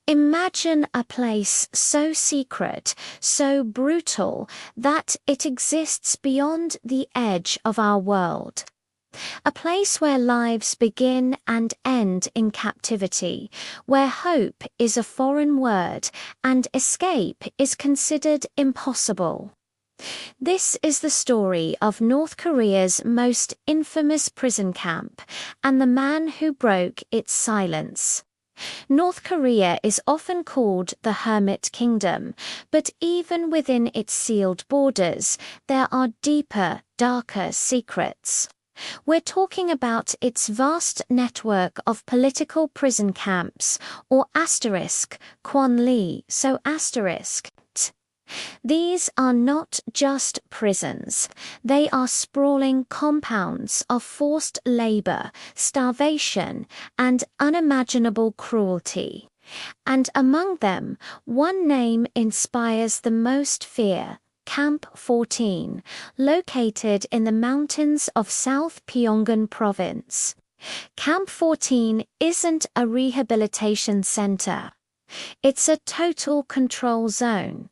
Imagine a place so secret, so brutal, that it exists beyond the edge of our world. A place where lives begin and end in captivity, where hope is a foreign word and escape is considered impossible. This is the story of North Korea's most infamous prison camp and the man who broke its silence. North Korea is often called the Hermit Kingdom, but even within its sealed borders, there are deeper, darker secrets. We're talking about its vast network of political prison camps, or Kwon-li, so *. These are not just prisons, they are sprawling compounds of forced labor, starvation, and unimaginable cruelty. And among them, one name inspires the most fear: Camp 14, located in the mountains of South Pyongan Province. Camp 14 isn't a rehabilitation center. It's a total control zone.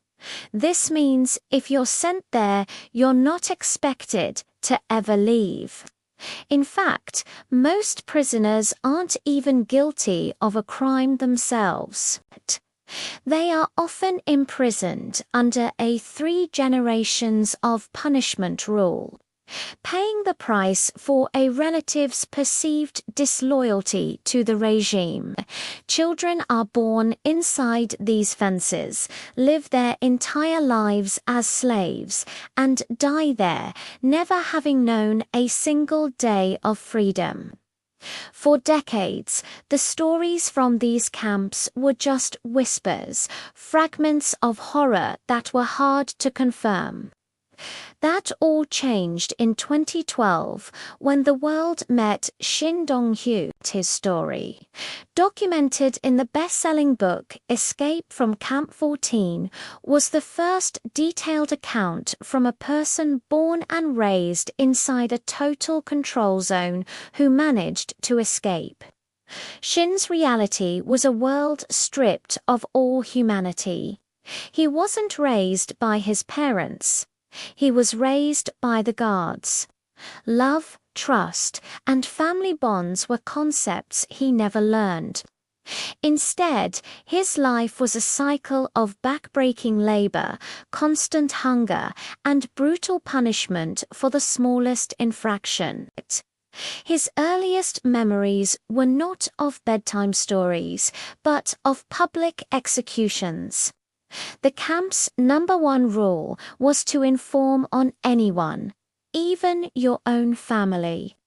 This means if you're sent there, you're not expected to ever leave. In fact, most prisoners aren't even guilty of a crime themselves. They are often imprisoned under a 3 generations of punishment rule, paying the price for a relative's perceived disloyalty to the regime. Children are born inside these fences, live their entire lives as slaves, and die there, never having known a single day of freedom. For decades, the stories from these camps were just whispers, fragments of horror that were hard to confirm. That all changed in 2012 when the world met Shin Dong-Hyuk. His story, documented in the best-selling book Escape from Camp 14, was the first detailed account from a person born and raised inside a total control zone who managed to escape. Shin's reality was a world stripped of all humanity. He wasn't raised by his parents. He was raised by the guards. Love, trust, and family bonds were concepts he never learned. Instead, his life was a cycle of backbreaking labor, constant hunger, and brutal punishment for the smallest infraction. His earliest memories were not of bedtime stories, but of public executions. The camp's #1 rule was to inform on anyone, even your own family.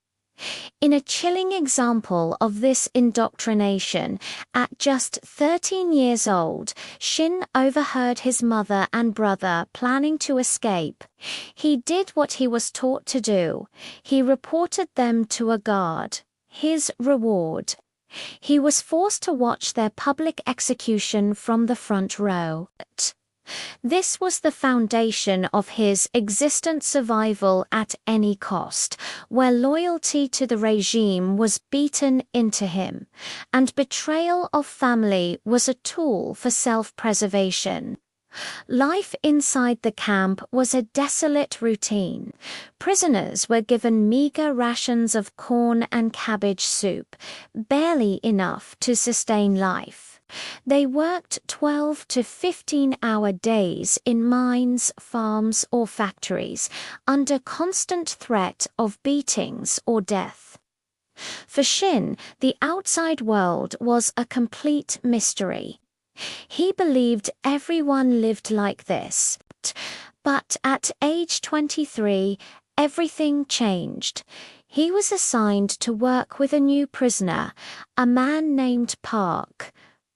In a chilling example of this indoctrination, at just 13 years old, Shin overheard his mother and brother planning to escape. He did what he was taught to do. He reported them to a guard. His reward: he was forced to watch their public execution from the front row. This was the foundation of his existent survival at any cost, where loyalty to the regime was beaten into him, and betrayal of family was a tool for self-preservation. Life inside the camp was a desolate routine. Prisoners were given meager rations of corn and cabbage soup, barely enough to sustain life. They worked 12 to 15-hour days in mines, farms, or factories, under constant threat of beatings or death. For Shin, the outside world was a complete mystery. He believed everyone lived like this. But at age 23, everything changed. He was assigned to work with a new prisoner, a man named Park.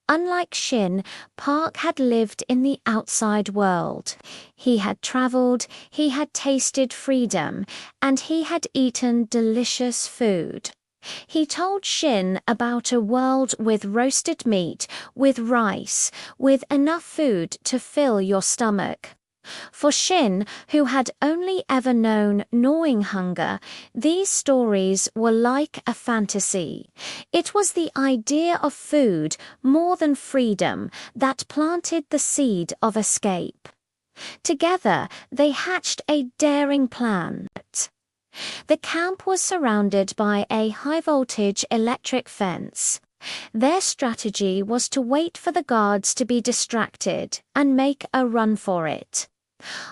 Unlike Shin, Park had lived in the outside world. He had traveled, he had tasted freedom, and he had eaten delicious food. He told Shin about a world with roasted meat, with rice, with enough food to fill your stomach. For Shin, who had only ever known gnawing hunger, these stories were like a fantasy. It was the idea of food more than freedom that planted the seed of escape. Together, they hatched a daring plan. The camp was surrounded by a high-voltage electric fence. Their strategy was to wait for the guards to be distracted and make a run for it.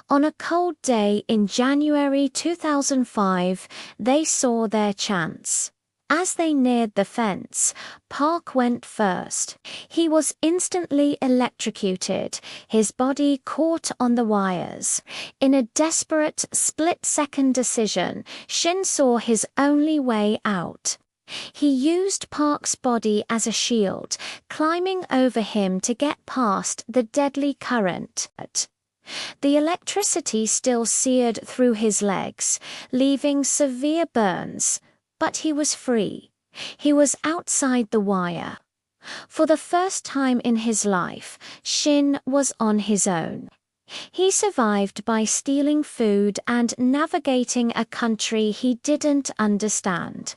On a cold day in January 2005, they saw their chance. As they neared the fence, Park went first. He was instantly electrocuted, his body caught on the wires. In a desperate, split-second decision, Shin saw his only way out. He used Park's body as a shield, climbing over him to get past the deadly current. The electricity still seared through his legs, leaving severe burns. But he was free. He was outside the wire. For the first time in his life, Shin was on his own. He survived by stealing food and navigating a country he didn't understand.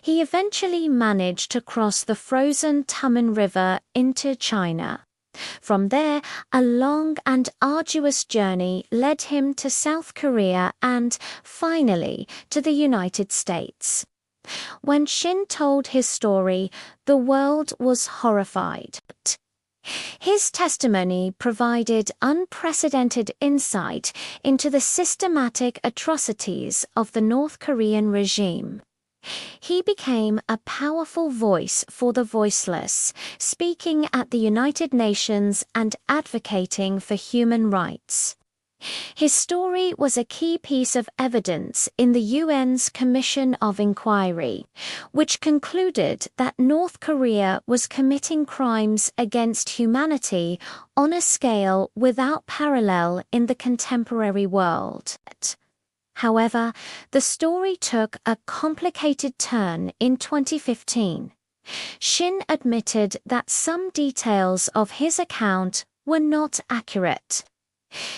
He eventually managed to cross the frozen Taman River into China. From there, a long and arduous journey led him to South Korea and, finally, to the United States. When Shin told his story, the world was horrified. His testimony provided unprecedented insight into the systematic atrocities of the North Korean regime. He became a powerful voice for the voiceless, speaking at the United Nations and advocating for human rights. His story was a key piece of evidence in the UN's Commission of Inquiry, which concluded that North Korea was committing crimes against humanity on a scale without parallel in the contemporary world. However, the story took a complicated turn in 2015. Shin admitted that some details of his account were not accurate.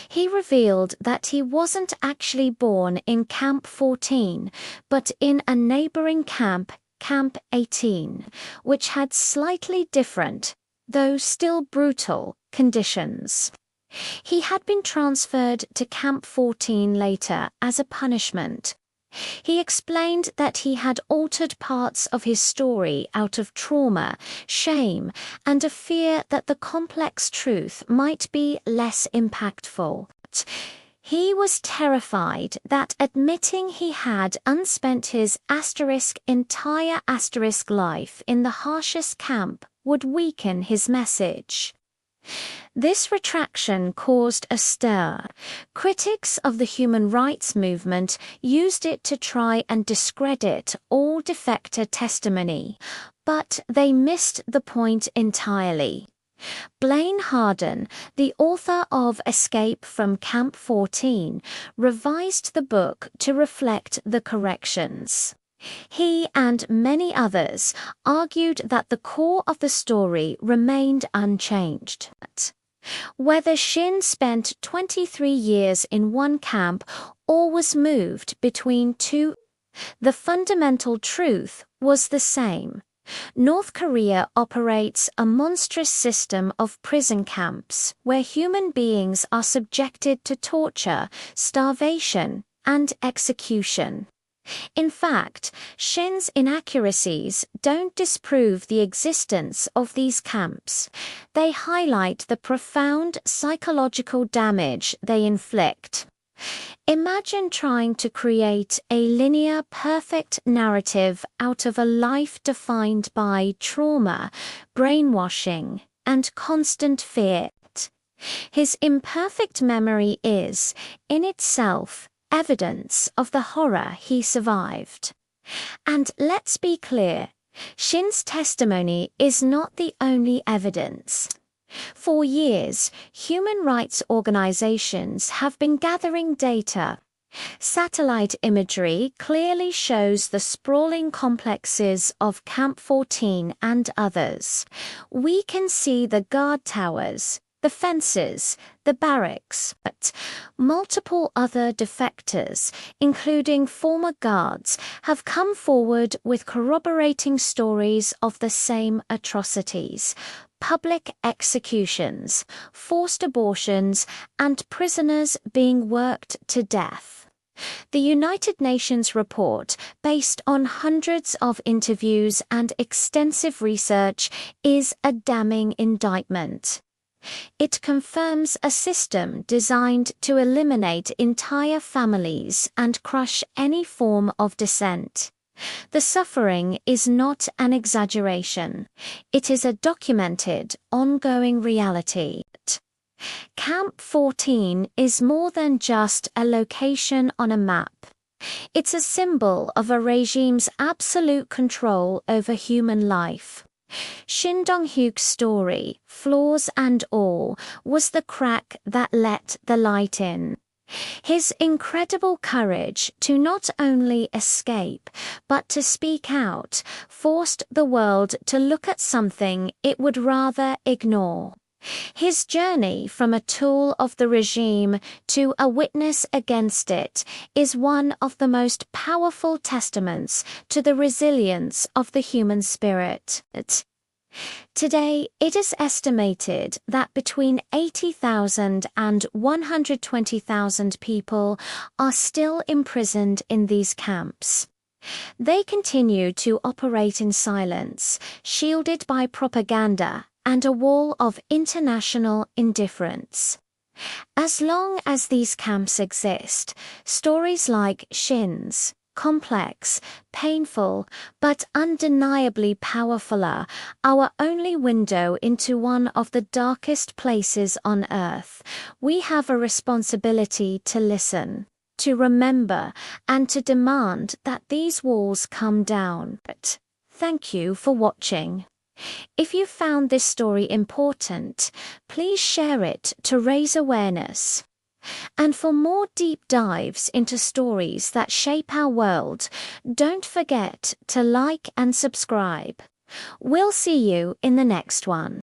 He revealed that he wasn't actually born in Camp 14, but in a neighboring camp, Camp 18, which had slightly different, though still brutal, conditions. He had been transferred to Camp 14 later as a punishment. He explained that he had altered parts of his story out of trauma, shame, and a fear that the complex truth might be less impactful. He was terrified that admitting he had unspent his entire life in the harshest camp would weaken his message. This retraction caused a stir. Critics of the human rights movement used it to try and discredit all defector testimony, but they missed the point entirely. Blaine Harden, the author of Escape from Camp 14, revised the book to reflect the corrections. He and many others argued that the core of the story remained unchanged. Whether Shin spent 23 years in one camp or was moved between two, the fundamental truth was the same. North Korea operates a monstrous system of prison camps where human beings are subjected to torture, starvation, and execution. In fact, Shin's inaccuracies don't disprove the existence of these camps. They highlight the profound psychological damage they inflict. Imagine trying to create a linear, perfect narrative out of a life defined by trauma, brainwashing, and constant fear. His imperfect memory is, in itself, evidence of the horror he survived. And let's be clear, Shin's testimony is not the only evidence. For years, human rights organizations have been gathering data. Satellite imagery clearly shows the sprawling complexes of Camp 14 and others. We can see the guard towers, the fences, the barracks, but multiple other defectors, including former guards, have come forward with corroborating stories of the same atrocities: public executions, forced abortions, and prisoners being worked to death. The United Nations report, based on hundreds of interviews and extensive research, is a damning indictment. It confirms a system designed to eliminate entire families and crush any form of dissent. The suffering is not an exaggeration. It is a documented, ongoing reality. Camp 14 is more than just a location on a map. It's a symbol of a regime's absolute control over human life. Shin Dong-Hyuk's story, flaws and all, was the crack that let the light in. His incredible courage to not only escape, but to speak out, forced the world to look at something it would rather ignore. His journey from a tool of the regime to a witness against it is one of the most powerful testaments to the resilience of the human spirit. Today, it is estimated that between 80,000 and 120,000 people are still imprisoned in these camps. They continue to operate in silence, shielded by propaganda and a wall of international indifference. As long as these camps exist, stories like Shin's, complex, painful, but undeniably powerful, are our only window into one of the darkest places on earth. We have a responsibility to listen, to remember, and to demand that these walls come down. Thank you for watching. If you found this story important, please share it to raise awareness. And for more deep dives into stories that shape our world, don't forget to like and subscribe. We'll see you in the next one.